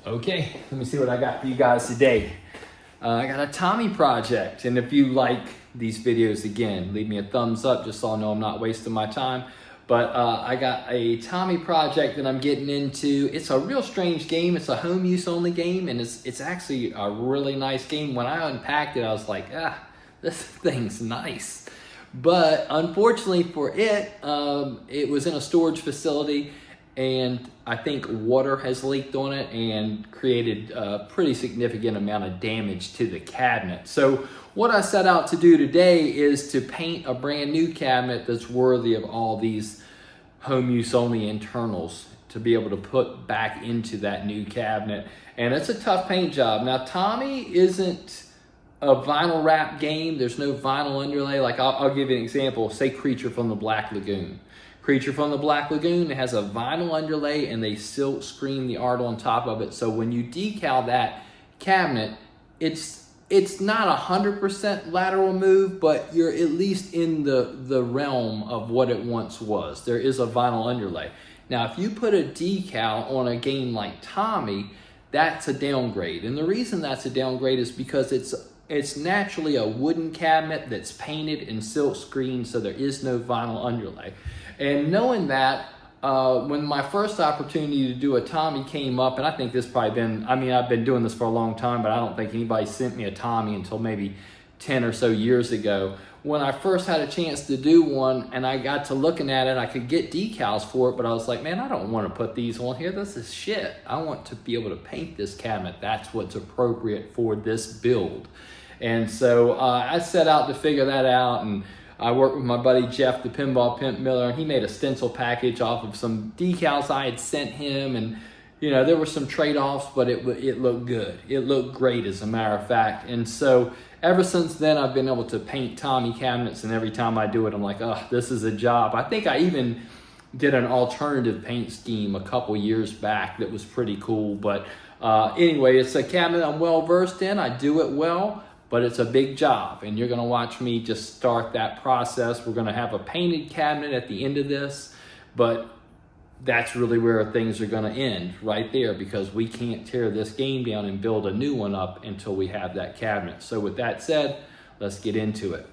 Okay, let me see what I got for you guys today. I got a Tommy project, and if you like these videos, again, leave me a thumbs up just so I know I'm not wasting my time. But I got a Tommy project that I'm getting into. It's a real strange game. It's a home use only game, and it's actually a really nice game. When I unpacked it, I was like, this thing's nice. But unfortunately for it, it was in a storage facility, and I think water has leaked on it and created a pretty significant amount of damage to the cabinet. So what I set out to do today is to paint a brand new cabinet that's worthy of all these home use only internals to be able to put back into that new cabinet. And it's a tough paint job. Now, Tommy isn't a vinyl wrap game. There's no vinyl underlay. Like I'll give you an example. Say Creature from the Black Lagoon. Creature from the Black Lagoon, it has a vinyl underlay and they silk screen the art on top of it. So when you decal that cabinet, it's not 100% lateral move, but you're at least in the realm of what it once was. There is a vinyl underlay. Now, if you put a decal on a game like Tommy, that's a downgrade. And the reason that's a downgrade is because it's naturally a wooden cabinet that's painted and silk screened, so there is no vinyl underlay. And knowing that, when my first opportunity to do a Tommy came up, and I think this probably been, I've been doing this for a long time, but I don't think anybody sent me a Tommy until maybe 10 or so years ago. When I first had a chance to do one and I got to looking at it, I could get decals for it, but I was like, man, I don't want to put these on here. This is shit. I want to be able to paint this cabinet. That's what's appropriate for this build. And so I set out to figure that out, and I worked with my buddy Jeff, the Pinball Pimp Miller, and he made a stencil package off of some decals I had sent him. And you know, there were some trade-offs, but it looked good. It looked great, as a matter of fact. And so ever since then, I've been able to paint Tommy cabinets, and every time I do it, I'm like, oh, this is a job. I think I even did an alternative paint scheme a couple years back that was pretty cool. But anyway, it's a cabinet I'm well versed in. I do it well. But it's a big job, and you're gonna watch me just start that process. We're gonna have a painted cabinet at the end of this, but that's really where things are gonna end, right there, because we can't tear this game down and build a new one up until we have that cabinet. So with that said, let's get into it.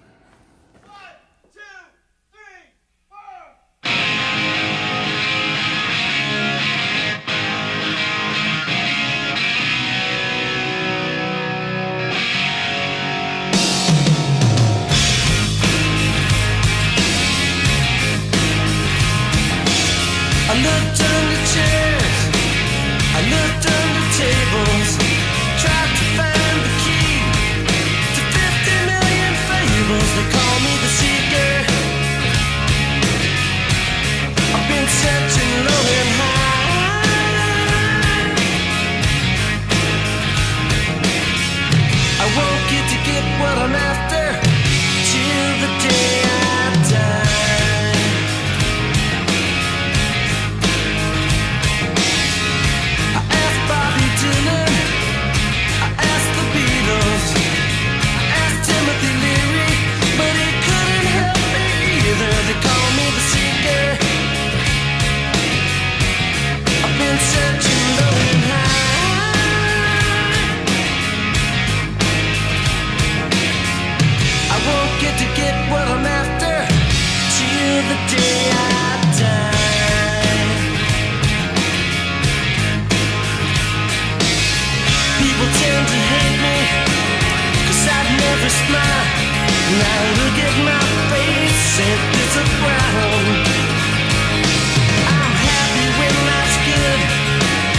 I looked under chairs, I looked under tables, tried to find the key to 50 million fables. They call me the seeker. I've been searching low and high. I won't get what I'm after till the day I die. Now look at my face, and it's a frown. I'm happy when life's good,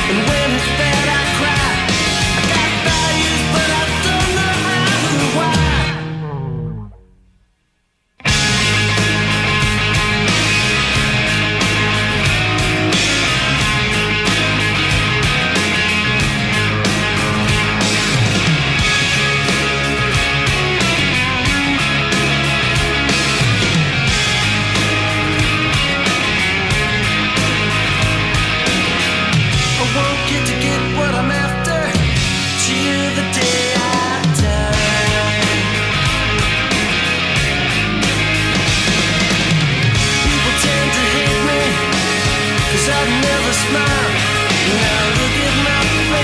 and when it's bad I cry. I got values, but I don't know how and why. Smile. Now look at my face.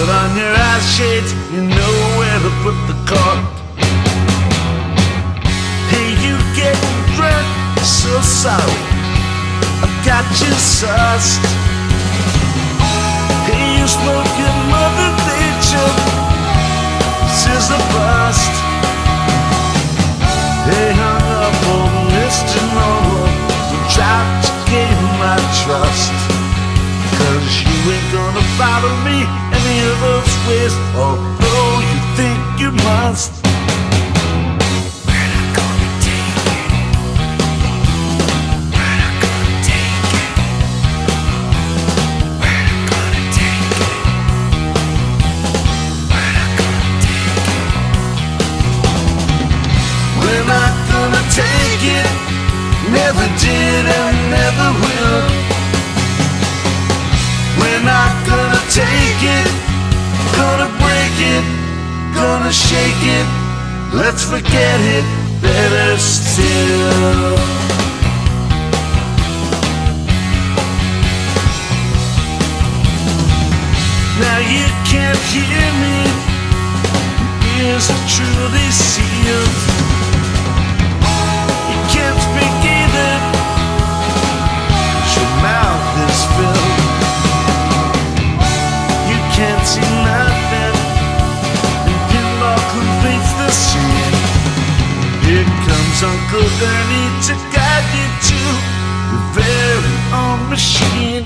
Put on your eye shades, you know where to put the cork. Hey, you getting drunk, so sorry, I've got you sussed. Hey, you smoking Mother Nature, this is a bust. Hey, hung up on Mr. Normal, don't try to gain my trust, 'cause you ain't gonna follow me any of those ways, although you think you must. We're not gonna take it. We're not gonna take it. We're not gonna take it. We're not gonna take it. We're not gonna take it, never did and never will. We're not gonna take it, gonna break it, gonna shake it, let's forget it, better still. Now you can't hear me, your ears are truly sealed. You can't speak either, your mouth is filled. You can't see nothing, and pinball completes the scene. Here comes Uncle Ernie to guide you to your very own machine.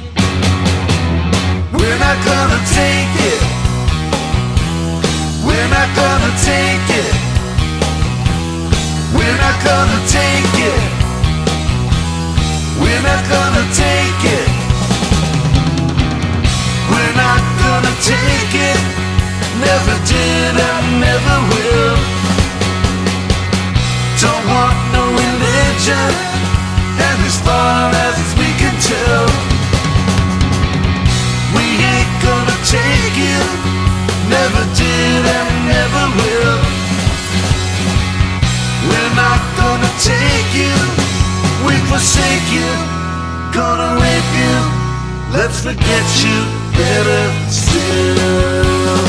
We're not gonna take it. We're not gonna take it. We're not gonna take it. We're not gonna take it. We're not gonna take it. Never did and never will. Don't want no religion, and as far as we can tell, we ain't gonna take you. Never did and never will. We're not gonna take you. We forsake you. Gonna rape you. Let's forget you. Better still.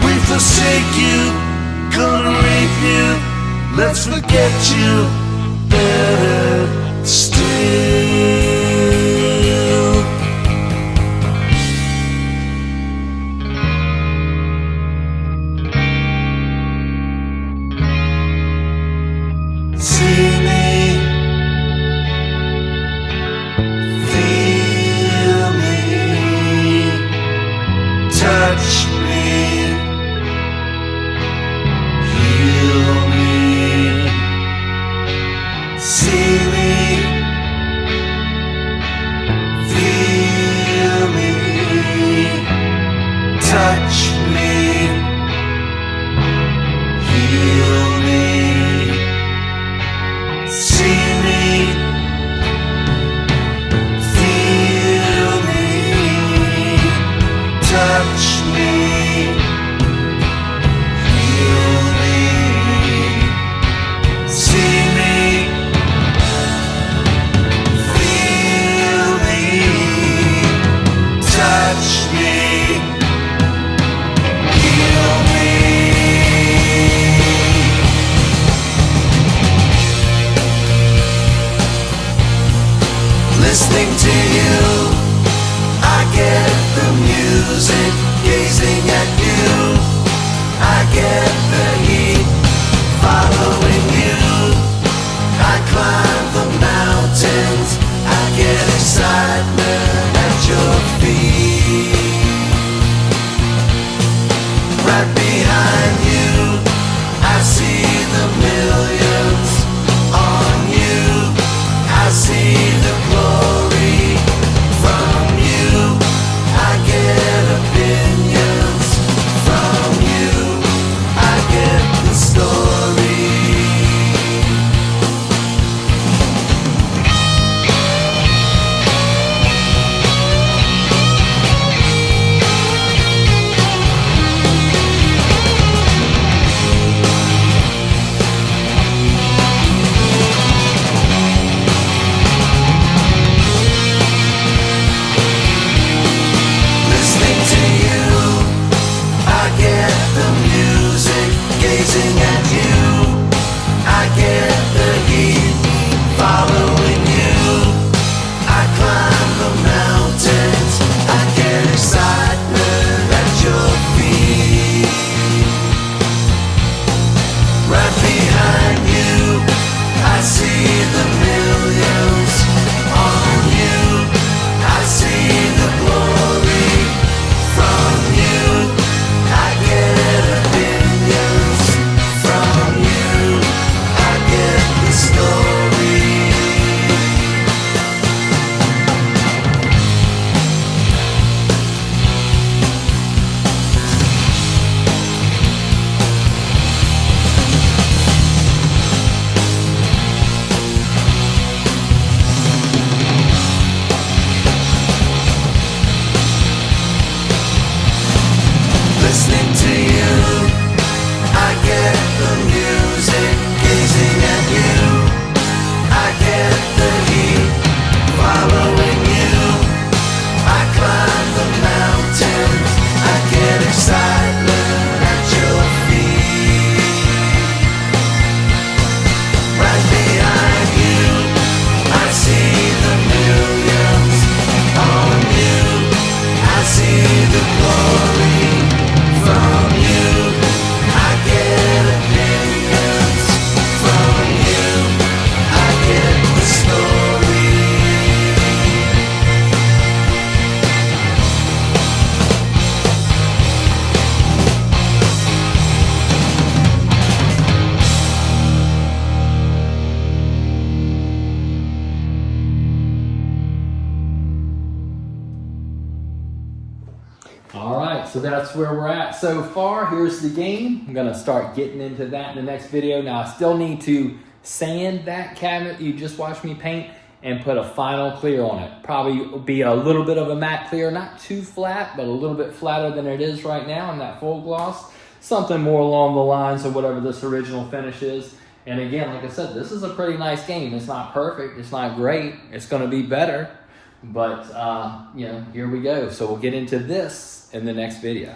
We forsake you. Gonna rape you. Let's forget you. Better still. See me, feel me, touch me, heal me. See me, feel me, touch me, heal me. See me, feel me, touch me, heal me. See me, feel me, touch me, heal me. Listening to you, I get the music. Gazing at you, I get the heat. Following you, I climb the mountains. I get excitement at your feet. Right behind you, I see the millions on you. I see the glory All right, so that's where we're at so far. Here's the game. I'm gonna start getting into that in the next video. Now I still need to sand that cabinet you just watched me paint and put a final clear on it. Probably be a little bit of a matte clear, not too flat, but a little bit flatter than it is right now in that full gloss. Something more along the lines of whatever this original finish is. And again, like I said, this is a pretty nice game. It's not perfect, it's not great. It's gonna be better, but you know, here we go. So we'll get into this in the next video.